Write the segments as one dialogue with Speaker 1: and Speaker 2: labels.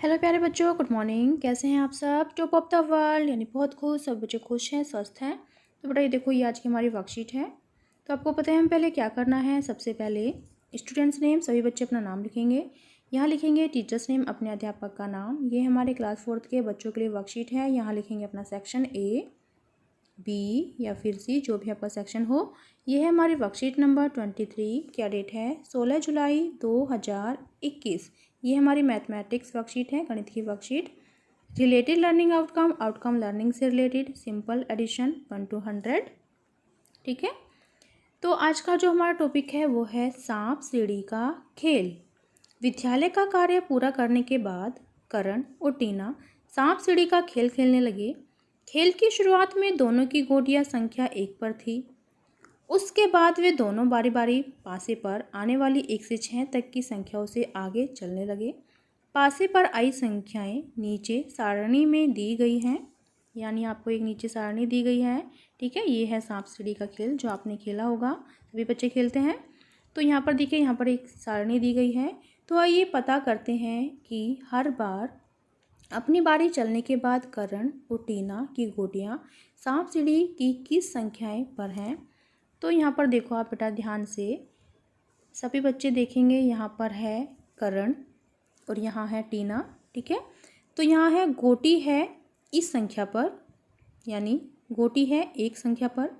Speaker 1: Hello प्यारे बच्चों, good morning. कैसे हैं आप सब? टॉप ऑफ द वर्ल्ड यानी बहुत खुश, सब बच्चे खुश हैं, स्वस्थ हैं। तो बेटा ये देखो, ये आज की हमारी वर्कशीट है। तो आपको पता है हम पहले क्या करना है। सबसे पहले स्टूडेंट्स नेम, सभी बच्चे अपना नाम लिखेंगे। यहाँ लिखेंगे टीचर्स नेम, अपने अध्यापक का नाम। ये हमारे क्लास 4 के बच्चों के लिए वर्कशीट है। यहाँ लिखेंगे अपना सेक्शन ए, बी या फिर सी, जो भी आपका सेक्शन हो। ये है हमारी वर्कशीट नंबर 23। क्या डेट है? 16 जुलाई 2021। ये हमारी मैथमेटिक्स वर्कशीट है, गणित की worksheet. Related learning outcome, outcome learning से रिलेटेड, सिंपल एडिशन 1 to 100। ठीक है। तो आज का जो हमारा टॉपिक है वो है सांप सीढ़ी का खेल। विद्यालय का कार्य पूरा करने के बाद करण और टीना सांप सीढ़ी का खेल खेलने लगे। खेल की शुरुआत में दोनों की गोटियां संख्या 1 पर थी। उसके बाद वे दोनों बारी बारी पासे पर आने वाली 1 से 6 तक की संख्याओं से आगे चलने लगे। पासे पर आई संख्याएं नीचे सारणी में दी गई हैं, यानी आपको एक नीचे सारणी दी गई है। ठीक है, ये है सांप सीढ़ी का खेल जो आपने खेला होगा, सभी बच्चे खेलते हैं। तो यहाँ पर देखिए, यहाँ पर एक सारणी दी गई है। तो आइए पता करते हैं कि हर बार अपनी बारी चलने के बाद करण और टीना की गोटियाँ सांप सीढ़ी की किस संख्याएं पर हैं। तो यहाँ पर देखो आप बेटा ध्यान से, सभी बच्चे देखेंगे। यहाँ पर है करण और यहाँ है टीना। ठीक है, तो यहाँ है गोटी है इस संख्या पर, यानी गोटी है 1 संख्या पर,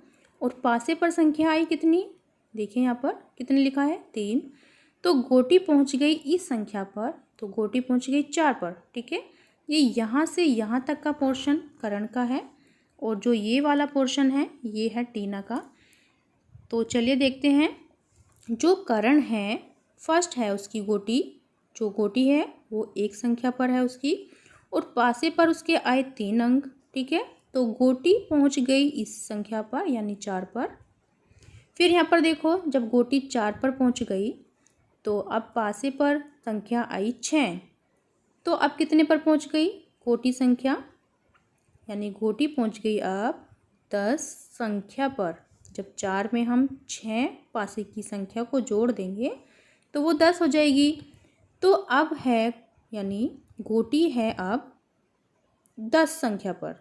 Speaker 1: और पासे पर संख्या आई कितनी, देखिए यहाँ पर कितनी लिखा है 3। तो गोटी पहुँच गई इस संख्या पर, तो गोटी पहुँच गई 4 पर। ठीक है, ये यहाँ से यहाँ तक का पोर्शन करण का है, और जो ये वाला पोर्शन है ये है टीना का। तो चलिए देखते हैं। जो करण है फर्स्ट है, उसकी गोटी, जो गोटी है वो 1 संख्या पर है उसकी, और पासे पर उसके आए 3 अंक। ठीक है, तो गोटी पहुंच गई इस संख्या पर, यानी 4 पर। फिर यहाँ पर देखो, जब गोटी 4 पर पहुंच गई तो अब पासे पर संख्या आई 6। तो अब कितने पर पहुंच गई गोटी संख्या, यानी गोटी पहुंच गई अब 10 संख्या पर। जब 4 में हम 6 पासे की संख्या को जोड़ देंगे तो वो 10 हो जाएगी। तो अब है, यानी गोटी है अब 10 संख्या पर।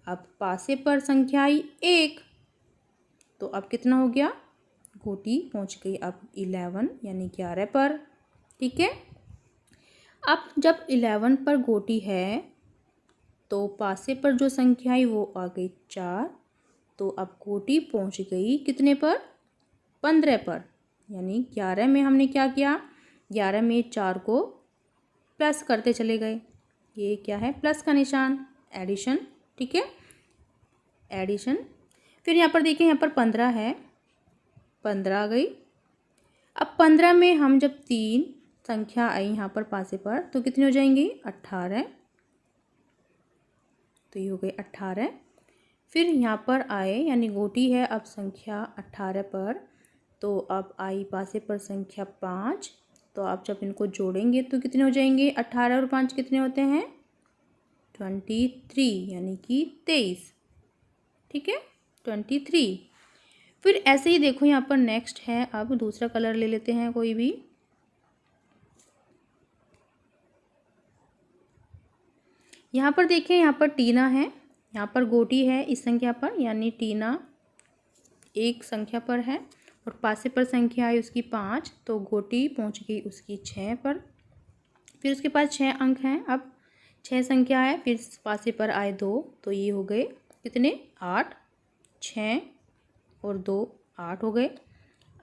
Speaker 1: अब पासे पर संख्या आई 1, तो अब कितना हो गया, गोटी पहुंच गई अब 11 यानी 11 पर। ठीक है, अब जब 11 पर गोटी है तो पासे पर जो संख्या आई वो आ गई 4। तो अब गोटी पहुंच गई कितने पर, 15 पर। यानी 11 में हमने क्या किया, 11 में 4 को प्लस करते चले गए। ये क्या है, प्लस का निशान, एडिशन। ठीक है, एडिशन। फिर यहाँ पर देखिए, यहाँ पर 15 है, 15 आ गई। अब 15 में हम जब 3 संख्या आई यहाँ पर पासे पर, तो कितनी हो जाएंगी, 18। तो ये हो गई 18। फिर यहाँ पर आए, यानी गोटी है अब संख्या 18 पर, तो अब आई पासे पर संख्या 5। तो आप जब इनको जोड़ेंगे तो कितने हो जाएंगे, 18 और 5 कितने होते हैं, 23, यानी कि 23। ठीक है, 23। फिर ऐसे ही देखो, यहाँ पर नेक्स्ट है, अब दूसरा कलर ले लेते हैं कोई भी। यहाँ पर देखें, यहाँ पर टीना है, यहाँ पर गोटी है इस संख्या पर, यानी टीना 1 संख्या पर है, और पासे पर संख्या है उसकी 5। तो गोटी पहुँच गई उसकी 6 पर। फिर उसके पास 6 अंक हैं, अब 6 संख्या है, फिर पासे पर आए 2। तो ये हो गए कितने, 8। 6 और 2 8 हो गए।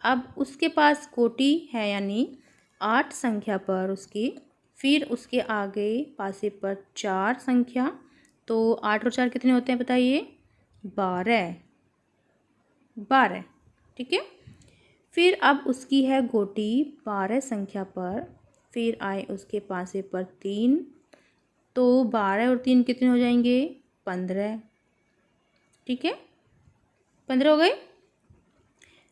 Speaker 1: अब उसके पास गोटी है, यानी 8 संख्या पर उसकी। फिर उसके आगे पासे पर 4 संख्या। तो 8 और 4 कितने होते हैं बताइए, 12। 12। ठीक है, फिर अब उसकी है गोटी 12 संख्या पर। फिर आए उसके पासे पर 3। तो 12 और 3 कितने हो जाएंगे, 15। ठीक है, 15 हो गए।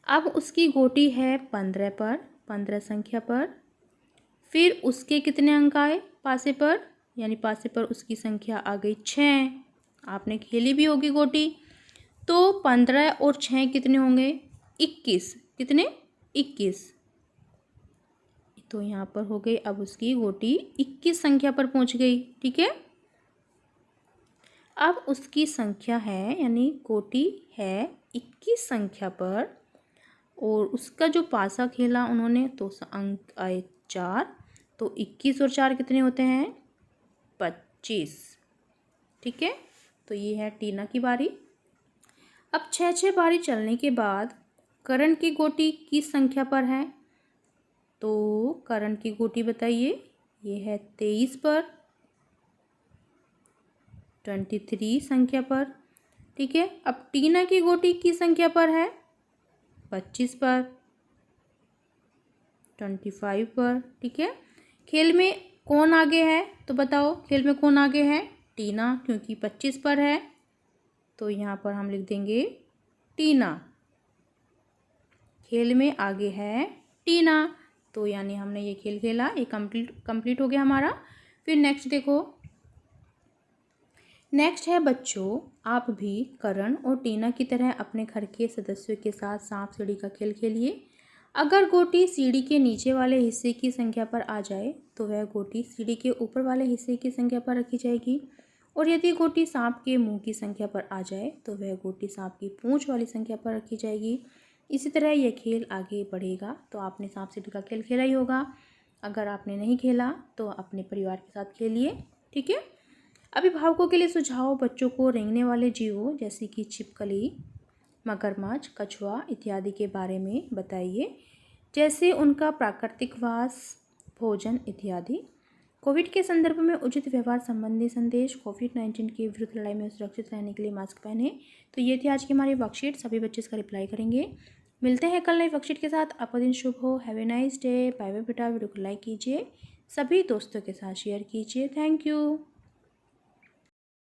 Speaker 1: अब उसकी गोटी है 15 पर, 15 संख्या पर। फिर उसके कितने अंक आए पासे पर, यानी पासे पर उसकी संख्या आ गई 6। आपने खेली भी होगी गोटी। तो 15 और 6 कितने होंगे, 21। कितने, 21। तो यहाँ पर हो गई, अब उसकी गोटी 21 संख्या पर पहुँच गई। ठीक है, अब उसकी संख्या है यानी गोटी है 21 संख्या पर, और उसका जो पासा खेला उन्होंने तो अंक आए 4। तो 21 और 4 कितने होते हैं? 25। ठीक है, तो ये है टीना की बारी। अब 6 बारी चलने के बाद करण की गोटी किस संख्या पर है? तो करण की गोटी बताइए, ये है 23 पर, 23 संख्या पर। ठीक है, अब टीना की गोटी किस संख्या पर है? 25 पर, 25 पर। ठीक है, खेल में कौन आगे है? तो बताओ खेल में कौन आगे है? टीना, क्योंकि 25 पर है, तो यहाँ पर हम लिख देंगे टीना। खेल में आगे है टीना, तो यानी हमने ये खेल खेला, ये कंप्लीट हो गया हमारा। फिर नेक्स्ट देखो, नेक्स्ट है बच्चों, आप भी करण और टीना की तरह अपने घर के सदस्यों के साथ सांप सीढ़ी का खेल खेलिए। अगर गोटी सीढ़ी के नीचे वाले हिस्से की संख्या पर आ जाए तो वह गोटी सीढ़ी के ऊपर वाले हिस्से की संख्या पर रखी जाएगी, और यदि गोटी सांप के मुंह की संख्या पर आ जाए तो वह गोटी सांप की पूंछ वाली संख्या पर रखी जाएगी। इसी तरह यह खेल आगे बढ़ेगा। तो आपने सांप सीढ़ी का खेल खेला ही होगा, अगर आपने नहीं खेला तो अपने परिवार के साथ खेलिए। ठीक है, अभिभावकों के लिए सुझाव, बच्चों को रेंगने वाले जीवों जैसे कि छिपकली, मगरमच्छ, कछुआ इत्यादि के बारे में बताइए, जैसे उनका प्राकृतिक वास, भोजन इत्यादि। कोविड के संदर्भ में उचित व्यवहार संबंधी संदेश, कोविड-19 के विरुद्ध लड़ाई में सुरक्षित रहने के लिए मास्क पहने। तो ये थी आज की हमारी वर्कशीट, सभी बच्चे इसका रिप्लाई करेंगे। मिलते हैं कल नई वर्कशीट के साथ। आपका दिन शुभ हो। Have a nice day. Bye bye बेटा। वीडियो को लाइक कीजिए, सभी दोस्तों के साथ शेयर कीजिए। Thank you.